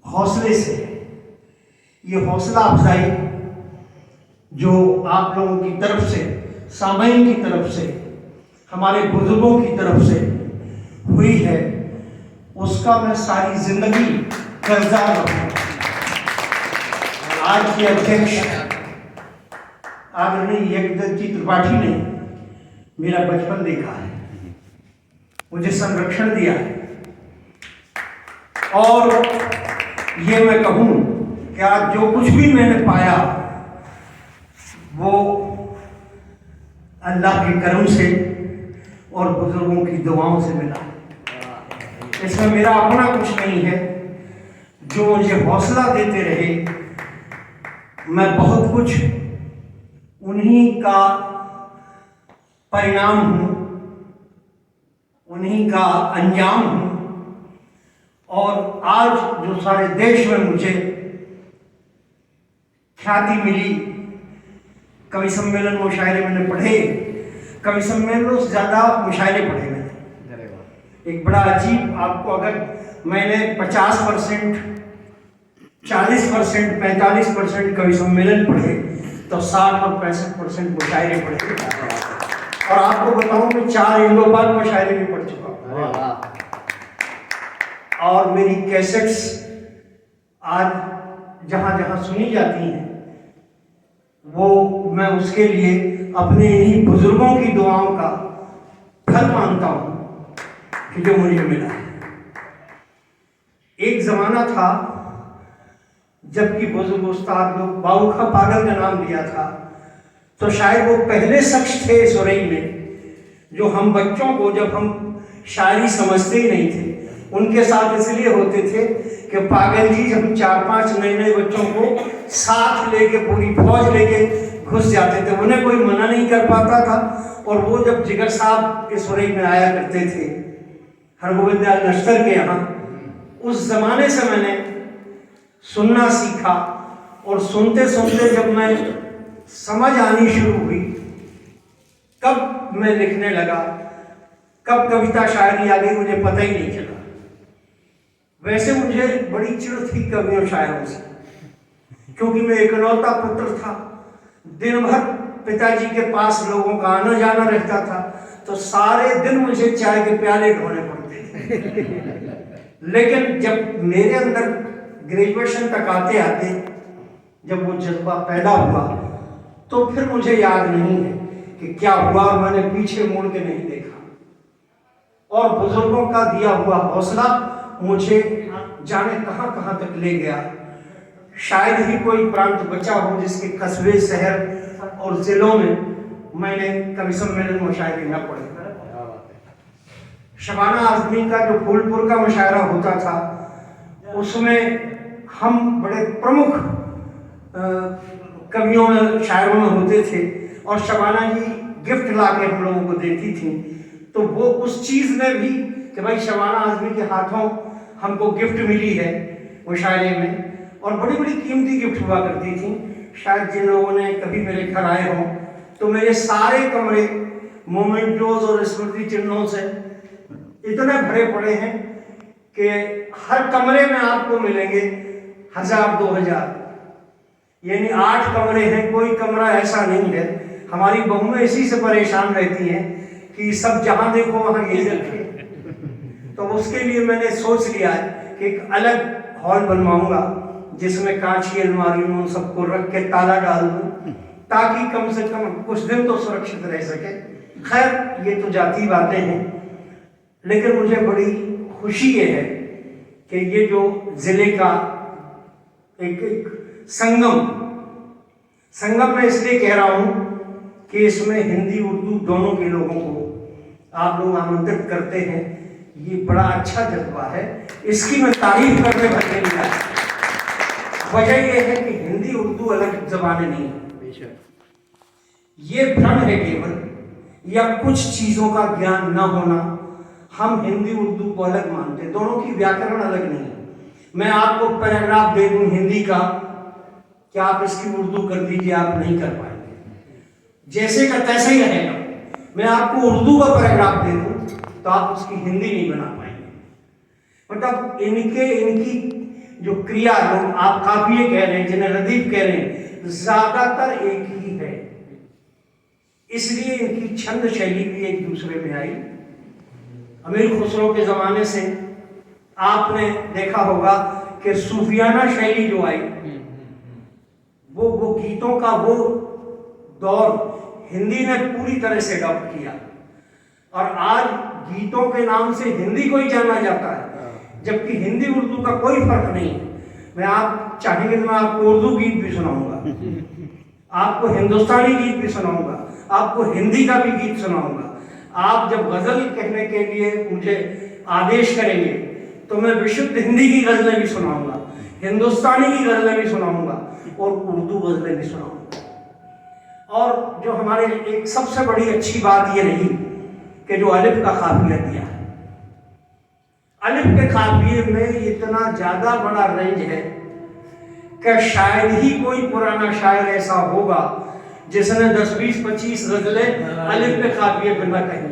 हौसले से, ये हौसला अफजाई जो आप लोगों की तरफ से, सामईन की तरफ से, हमारे बुजुर्गों की तरफ से हुई है, उसका मैं सारी जिंदगी कर्जदार रहूँगा। आज के अध्यक्ष आदरणीय यज्ञदत्त त्रिपाठी ने मेरा बचपन देखा है, मुझे संरक्षण दिया है, और ये मैं कहूँ कि आज जो कुछ भी मैंने पाया वो अल्लाह के करम से और बुजुर्गों की दुआओं से मिला। इसमें मेरा अपना कुछ नहीं है, जो मुझे हौसला देते रहे, मैं बहुत कुछ उन्हीं का परिणाम हूँ, उन्हीं का अंजाम हूँ। और आज जो सारे देश में मुझे ख्याति मिली, कवि सम्मेलन मुशायरे मैंने पढ़े, कवि सम्मेलनों से ज़्यादा मुशायरे पढ़े मैंने। एक बड़ा अजीब, आपको अगर मैंने 50%, 40%, 45% कवि सम्मेलन पढ़े तो 60 और 65% मुशायरे पढ़े। और आपको बताऊं मैं 4 इंडोपाक मुशायरे भी पढ़ चुका हूँ। और मेरी कैसेट्स आज जहाँ जहाँ सुनी जाती हैं, वो मैं उसके लिए अपने इन्हीं बुजुर्गों की दुआओं का फल मानता हूँ कि जो मुझे मिला है। एक जमाना था जबकि बुजुर्ग उस्ताद लोग बाबू खां पागल का नाम दिया था, तो शायद वो पहले शख्स थे सुरई में जो हम बच्चों को, जब हम शायरी समझते ही नहीं थे, उनके साथ इसलिए होते थे कि पागल जी जब 4-5 नए बच्चों को साथ लेके, पूरी फौज लेके घुस जाते थे, उन्हें कोई मना नहीं कर पाता था। और वो जब जिगर साहब इस सुरई में आया करते थे हरगोविंद दयाल नश्तर के यहाँ, उस जमाने से मैंने सुनना सीखा। और सुनते सुनते जब मैं समझ आनी शुरू हुई, कब मैं लिखने लगा, कब कविता शायरी आ गई, मुझे पता ही नहीं चला। वैसे मुझे बड़ी चिढ़ थी कवियों शायरों से, क्योंकि मैं इकलौता पुत्र था, दिन भर पिताजी के पास लोगों का आना जाना रहता था, तो सारे दिन मुझे चाय के प्याले ढोने पड़ते थे। लेकिन जब मेरे अंदर ग्रेजुएशन तक आते आते जब वो जज्बा पैदा हुआ, तो फिर मुझे याद नहीं है कि क्या हुआ, मैंने पीछे मुड़ के नहीं देखा। और बुजुर्गों का दिया हुआ हौसला मुझे जाने कहां कहां तक ले गया। शायद ही कोई प्रांत बचा हो जिसके कस्बे, शहर और जिलों में मैंने कवि सम्मेलन मुशायरे न पढ़े। शबाना आजमी का जो फूलपुर का मुशायरा होता था, उसमें हम बड़े प्रमुख कवियों में, शायरों में होते थे, और शबाना जी गिफ्ट ला के हम लोगों को देती थी। तो वो उस चीज़ में भी कि भाई शबाना आजमी के हाथों हमको गिफ्ट मिली है मुशायरे में, और बड़ी बड़ी कीमती गिफ्ट हुआ करती थी। शायद जिन लोगों ने कभी मेरे घर आए हों, तो मेरे सारे कमरे मोमेंटोज और स्मृति चिन्हों से इतने भरे पड़े हैं कि हर कमरे में आपको मिलेंगे 1000-2000, यानी 8 कमरे हैं, कोई कमरा ऐसा नहीं है। हमारी बहुएं इसी से परेशान रहती हैं कि सब जहां देखो वहां यही रखे। तो उसके लिए मैंने सोच लिया है कि एक अलग हॉल बनवाऊंगा, जिसमें कांच की अलमारी में उन सबको रख के ताला डाल दूं, ताकि कम से कम कुछ दिन तो सुरक्षित रह सके। खैर, ये तो जाती बातें हैं, लेकिन मुझे बड़ी खुशी ये है कि ये जो जिले का एक संगम मैं इसलिए कह रहा हूँ कि इसमें हिंदी उर्दू दोनों के लोगों को आप लोग आमंत्रित करते हैं। ये बड़ा अच्छा जज्बा है, इसकी मैं तारीफ करने भर नहीं आया। वजह यह है कि हिंदी उर्दू अलग जबानें नहीं है, ये भ्रम है केवल, या कुछ चीज़ों का ज्ञान न होना। हम हिंदी उर्दू को अलग मानते हैं, दोनों की व्याकरण अलग नहीं है। मैं आपको पैराग्राफ दे दूं हिंदी का, क्या आप इसकी उर्दू कर दीजिए, आप नहीं कर पाएंगे, जैसे का तैसे ही रहेगा। मैं आपको उर्दू का पैराग्राफ दे दूं तो आप उसकी हिंदी नहीं बना पाएंगे। मतलब इनकी जो क्रिया लोग आप काफिये कह रहे हैं, जिन्हें रदीफ कह रहे हैं, ज्यादातर एक ही है। इसलिए इनकी छंद शैली भी एक दूसरे में आई। अमीर खुसरो के जमाने से आपने देखा होगा कि सूफियाना शैली जो आई, वो गीतों का वो दौर हिंदी ने पूरी तरह से अडॉप्ट किया, और आज गीतों के नाम से हिंदी को ही जाना जाता है, जबकि हिंदी उर्दू का कोई फर्क नहीं है। मैं आप चाहेंगे तो मैं आपको उर्दू गीत भी सुनाऊंगा, आपको हिंदुस्तानी गीत भी सुनाऊंगा, आपको हिंदी का भी गीत सुनाऊंगा। आप जब गजल कहने के लिए मुझे आदेश करेंगे तो मैं विशुद्ध हिंदी की गजलें भी सुनाऊंगा, हिंदुस्तानी की गजलें भी सुनाऊंगा और उर्दू गजलें भी सुनाऊंगा। और जो हमारे एक सबसे बड़ी अच्छी बात ये रही कि जो अलिफ का काफिया दिया है, अलिफ के काफिये में इतना ज्यादा बड़ा रेंज है कि शायद ही कोई पुराना शायर ऐसा होगा जिसने 10, 20, 25 गजलें अलिफ के काफिये पर न कही।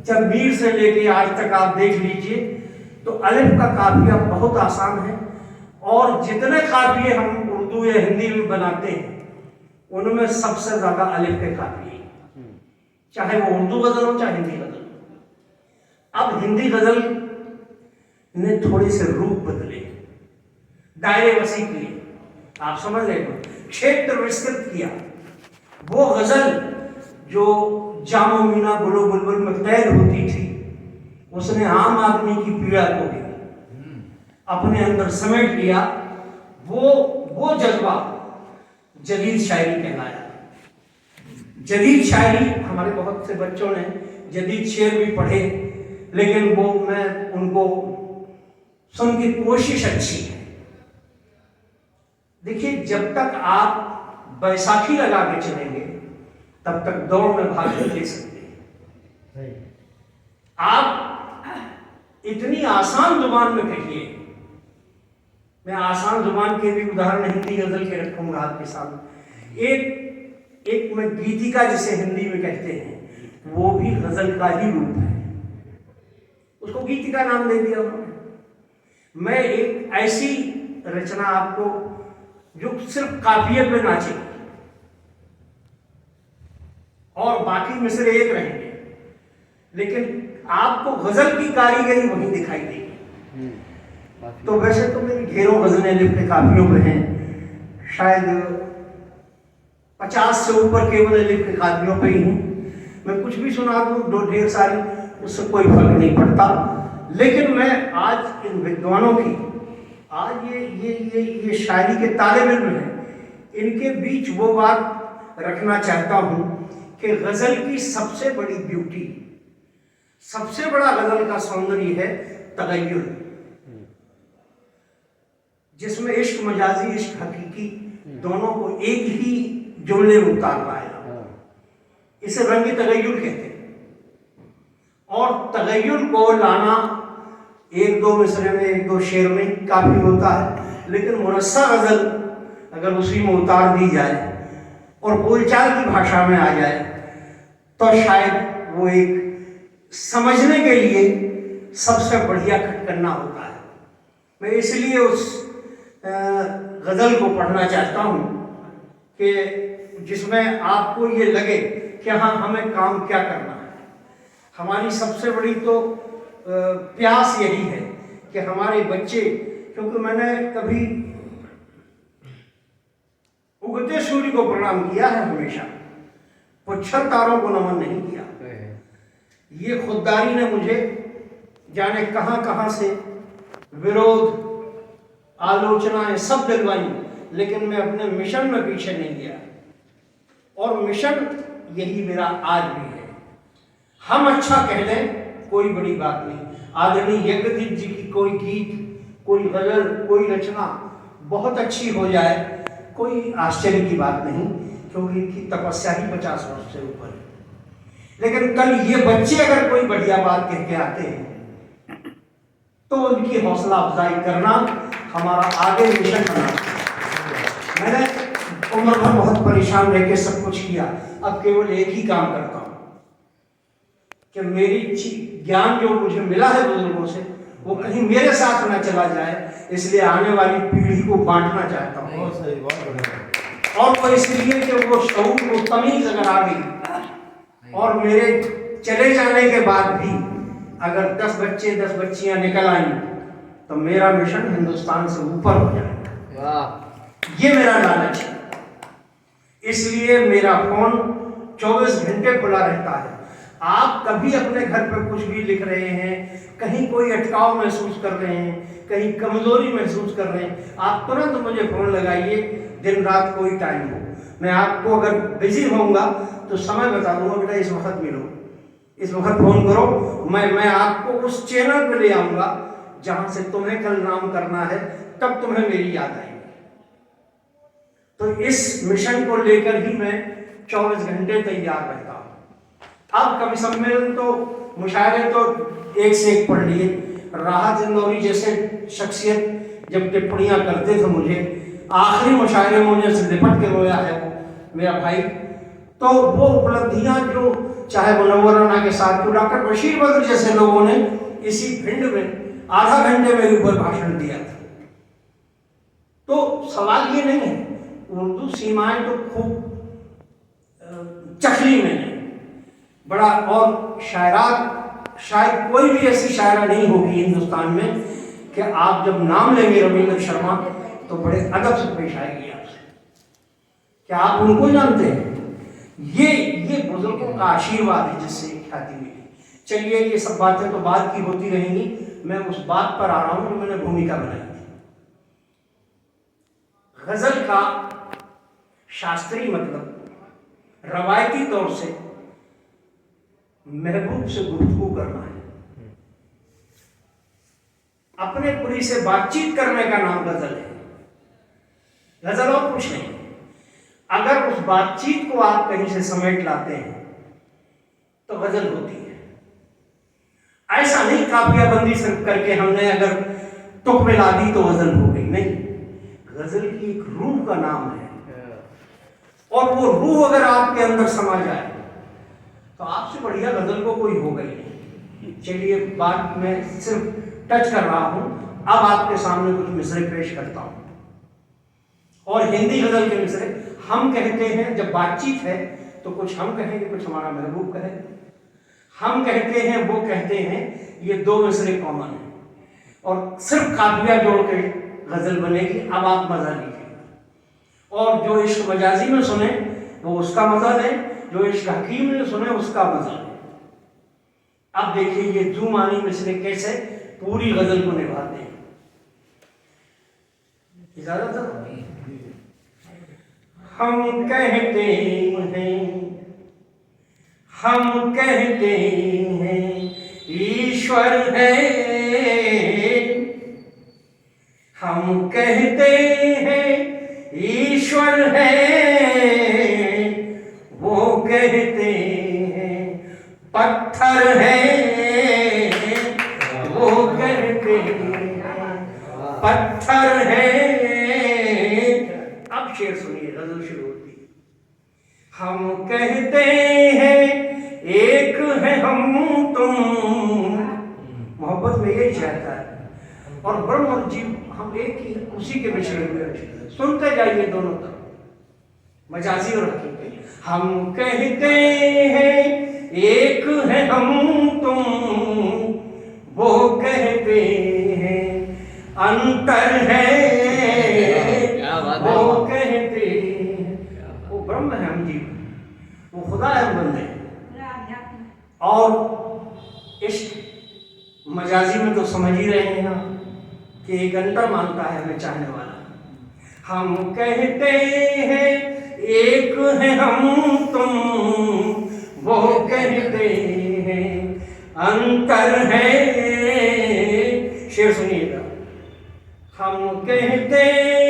जब मीर से लेके आज तक आप देख लीजिए तो अलिफ का काफिया बहुत आसान है, और जितने काफिये हम उर्दू या हिंदी में बनाते हैं उनमें सबसे ज्यादा अलिफ के काफिये, चाहे वो उर्दू गजल हो चाहे हिंदी गजल। अब हिंदी गजल ने थोड़े से रूप बदले, दायरे वसी किए, आप समझ लें, क्षेत्र विस्तृत किया। वो गजल जो जामो मीना गुलो बुलबुल में कैद होती थी, उसने आम आदमी की पीड़ा को भी अपने अंदर समेट लिया। वो जज्बा जदीद शायरी कहलाया। जदीद शायरी, हमारे बहुत से बच्चों ने जदीद शेर भी पढ़े, लेकिन वो मैं उनको सुन की कोशिश अच्छी है। देखिए, जब तक आप बैसाखी लगा के चलेंगे तब तक दौड़ में भाग नहीं ले सकते। आप इतनी आसान जुबान में कहिए, मैं आसान जुबान के भी उदाहरण हिंदी गजल के रखूंगा आपके सामने। एक मैं गीतिका जिसे हिंदी में कहते हैं, वो भी गजल का ही रूप है, उसको गीतिका नाम दे दिया उन्होंने। मैं एक ऐसी रचना आपको जो सिर्फ काफिये पे नाचे और बाकी मिसरे एक रहेंगे, लेकिन आपको गजल की कारीगरी वहीं दिखाई देगी। तो वैसे तो मेरी ढेरों गजलें अलिफ के काफियों में हैं, शायद 50 से ऊपर केवल अलिफ के काफियों पे ही हूँ। मैं कुछ भी सुना दूँ, दो ढेर सारी, उससे कोई फर्क नहीं पड़ता। लेकिन मैं आज इन विद्वानों की, आज ये शायरी के तालिब इल्म हैं, इनके बीच वो बात रखना चाहता हूँ कि गजल की सबसे बड़ी ब्यूटी, सबसे बड़ा गजल का सौंदर्य है तगय्युर, जिसमें इश्क मजाजी इश्क हकीकी दोनों को एक ही जुमले में उतार पाएगा। इसे रंग तगय्युर कहते हैं। और तगय्युर को लाना एक दो मिसरे में, एक दो शेर में काफी होता है, लेकिन मुरस्सा गजल अगर उसी में उतार दी जाए और बोलचाल की भाषा में आ जाए तो शायद वो एक समझने के लिए सबसे बढ़िया खटकना होता है। मैं इसलिए उस गजल को पढ़ना चाहता हूँ कि जिसमें आपको ये लगे कि हाँ, हमें काम क्या करना है। हमारी सबसे बड़ी तो प्यास यही है कि हमारे बच्चे, क्योंकि मैंने कभी उगते सूर्य को प्रणाम किया है हमेशा, पुच्छर तारों को नमन नहीं किया। ये खुददारी ने मुझे जाने कहां कहां से विरोध, आलोचनाएं सब दिलवाई, लेकिन मैं अपने मिशन में पीछे नहीं गया। और मिशन यही मेरा आज भी है। हम अच्छा कह लें कोई बड़ी बात नहीं, आदरणीय यज्ञदीप जी की कोई गीत, कोई गजल, कोई रचना बहुत अच्छी हो जाए, कोई आश्चर्य की बात नहीं, क्योंकि इनकी तपस्या ही 50 वर्ष से ऊपर है। लेकिन कल ये बच्चे अगर कोई बढ़िया बात कह के आते हैं तो उनकी हौसला अफजाई करना हमारा आगे मिशन करना। मैंने उम्र भर बहुत परेशान रह के सब कुछ किया, अब केवल एक ही काम करता हूँ कि मेरी ज्ञान जो मुझे मिला है बुजुर्गों से, वो कहीं मेरे साथ ना चला जाए, इसलिए आने वाली पीढ़ी को बांटना चाहता हूँ। बहुत सही, बहुत बढ़िया। और वो इसलिए कि वो शऊर, वो तमीज अगर आ गई और मेरे चले जाने के बाद भी अगर 10 बच्चे 10 बच्चियां निकल आई तो मेरा मिशन हिंदुस्तान से ऊपर हो जाएगा। ये मेरा लालच है। इसलिए मेरा फोन 24 घंटे खुला रहता है। आप कभी अपने घर पर कुछ भी लिख रहे हैं, कहीं कोई अटकाव महसूस कर रहे हैं, कहीं कमजोरी महसूस कर रहे हैं, आप तुरंत मुझे फोन लगाइए, दिन रात कोई टाइम हो। मैं आपको अगर बिजी होऊंगा तो समय बता दूंगा, बेटा इस वक्त मिलो, इस वक्त फोन करो, मैं आपको उस चैनल पे ले आऊंगा जहां से तुम्हें कल नाम करना है, तब तुम्हें मेरी याद आएगी। तो इस मिशन को लेकर ही मैं 24 घंटे तैयार रहता हूं। अब कवि सम्मेलन तो, मुशायरे तो एक से एक पढ़ लिए। राहत इंदौरी जैसे शख्सियत जब टिप्पणियां करते थे, मुझे आखिरी मुशायरे में मुझे से लिपट के रोया है वो मेरा भाई। तो वो उपलब्धियां जो चाहे मुनव्वर राना के साथ, जो डॉक्टर बशीर बद्र जैसे लोगों ने इसी भिंड में आधा घंटे मेरे ऊपर भाषण दिया था। तो सवाल ये नहीं है, उर्दू सीमाएं तो खूब चखली मैंने बड़ा, और शायरात शायद कोई भी ऐसी शायरा नहीं होगी हिंदुस्तान में कि आप जब नाम लेंगे रविंद्र शर्मा तो बड़े अदब से पेश आएगी आपसे। क्या आप उनको जानते हैं? ये बुजुर्गों का आशीर्वाद है जिससे ख्याति मिली। चलिए ये सब बातें तो बात की होती रहेंगी, मैं उस बात पर आ रहा हूं जो मैंने भूमिका बनाई थी। गजल का शास्त्रीय मतलब रवायती तौर से महबूब से गुफ्तगू करना है, अपने पुरी से बातचीत करने का नाम गजल है। गजल और कुछ नहीं। अगर उस बातचीत को आप कहीं से समेट लाते हैं तो गजल होती है। ऐसा नहीं काफियाबंदी सिर्फ करके हमने अगर तुक मिला दी तो गजल हो गई, नहीं। गजल की एक रूह का नाम है, और वो रूह अगर आपके अंदर समा जाए तो आपसे बढ़िया गजल को कोई होगा ही नहीं। चलिए बात में सिर्फ टच कर रहा हूं, अब आपके सामने कुछ मिसरे पेश करता हूं। और हिंदी गजल के मिसरे हम कहते हैं, जब बातचीत है तो कुछ हम कहेंगे, कुछ हमारा महबूब कहे। हम कहते हैं, वो कहते हैं, ये दो मिसरे कॉमन है और सिर्फ काफिया जोड़ के गजल बनेगी। अब आप मजा लीजिए, और जो इश्क मजाजी में सुने वो उसका मजा ले, जो इश्क हकीम में सुने उसका मजा ले। अब देखिए ये दो मानी मिसरे कैसे पूरी गजल को निभाते हैं। इजाजत है? हम कहते हैं ईश्वर है, हम कहते हैं ईश्वर है, वो कहते हैं पत्थर है, वो कहते हैं पत्थर है। अब शेर सुनिए, गजल शुरू होती है। हम कहते हैं एक है हम तुम, मोहब्बत में यही चाहता है, और ब्रह्म और जीव हम एक ही, उसी के मिश्रण में। सुनते जाइए दोनों तरफ, मजाजी और हकीकी। हम कहते हैं एक है हम तुम, वो कहते हैं अंतर है, वो कहते हैं, वो ब्रह्म है हम जीव, वो खुदा है हम बंदे। और इश्क मजाजी में तो समझ ही रहे हैं कि एक अंतर मानता है हमें चाहने वाला। हम कहते हैं एक है हम तुम, वो कहते हैं अंतर है। शेर सुनिएगा। हम कहते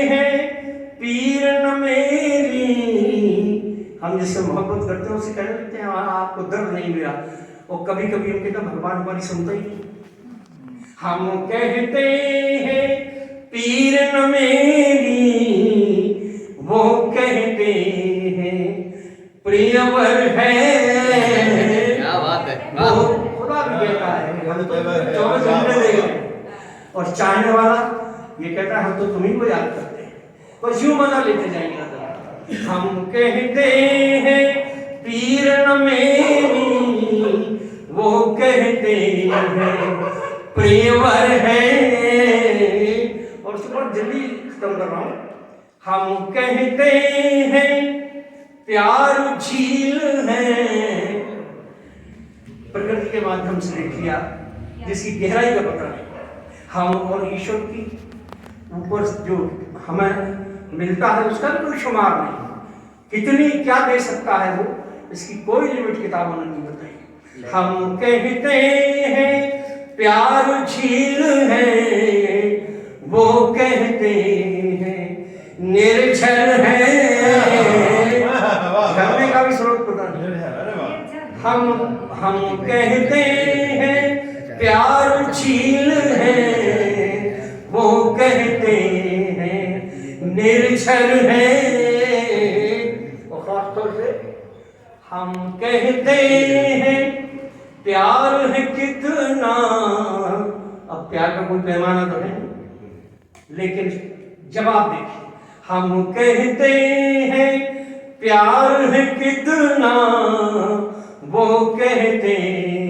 हैं पीर न मेरी, हम जिससे मोहब्बत करते हैं उसे कह देते हैं आपको दर्द नहीं मिला, और कभी कभी हम कहते हैं भगवान हमारी सुनता ही नहीं। हम कहते हैं पीर न मेरी, वो कहते हैं प्रियवर है। क्या बात है, वो खुदा भी कहता है 24 घंटे देगा, ये कहता है हम तो तुम्हीं को याद करते हैं, बस यूं मजा लेते जाएंगे। हम कहते हैं पीर न मेरी, वो कहते हैं प्रेवर है, और उसके बाद जल्दी खत्म कर रहा हूं। हम कहते हैं प्यार झील है, प्रकृति के माध्यम से देख लिया जिसकी गहराई का पता नहीं। हम और ईश्वर की ऊपर जो हमें मिलता है उसका भी कोई शुमार नहीं, कितनी क्या दे सकता है वो, इसकी कोई लिमिट किताबों ने नहीं बताई। हम कहते हैं प्यार झील है, वो कहते हैं निर्झर है, झरने का भी स्रोत पता नहीं। हम कहते हैं प्यार झील है, वो कहते हैं निर्झर है, और खास तौर से हम कहते हैं प्यार है कितना। अब प्यार का कोई पैमाना तो है, लेकिन जवाब देखिए। हम कहते हैं प्यार है कितना, वो कहते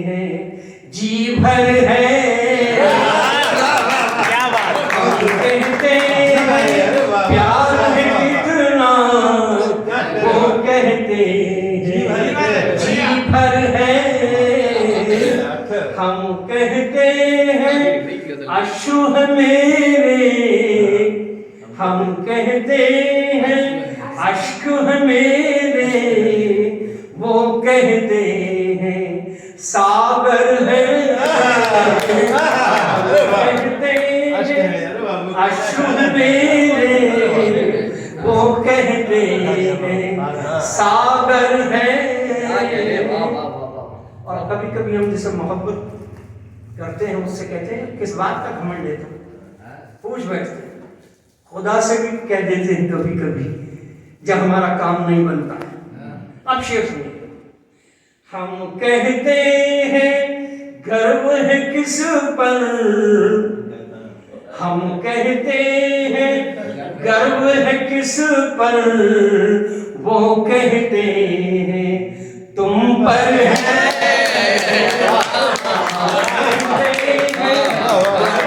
हैं जी भर है। क्या बात, हम कहते हैं प्यार है कितना, वो कहते हैं जी भर है। हम कहते हैं अश्रु है मेरे, हम कहते हैं अश्क है मेरे, वो कहते हैं सागर है। कहते हैं अश्रु है मेरे, वो कहते हैं सागर है। और कभी कभी हम जिसे मोहब्बत करते हैं उससे कहते हैं किस बात का घमंड है तुम, पूछ बैठते हैं। खुदा से भी कह देते हैं कभी कभी जब हमारा काम नहीं बनता है। अब शेर सुनिए। हम कहते हैं गर्व है किस पर, हम कहते हैं गर्व है किस पर, वो कहते हैं तुम पर है।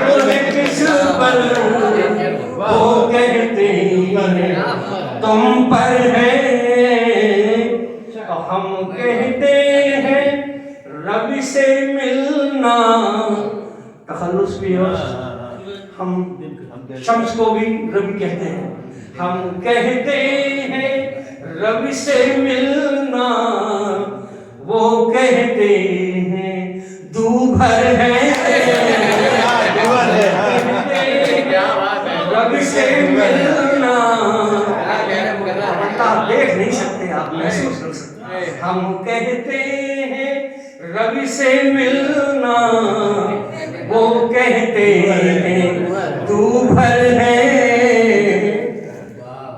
गर्व है किस पर, वो कहते हैं तुम पर है। हम कहते हैं रब से मिलना, तखल्लुस भी हो, हम शम्स को भी रब कहते हैं। हम कहते हैं रब से मिलना, वो कहते हैं दूभर है। रब से मिलना, देख नहीं सकते आप, महसूस कर सकते। हम कहते हैं रब से मिलना, वो कहते हैं दूभर है।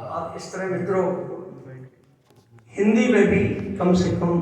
आप इस तरह मित्रों हिंदी में भी कम से कम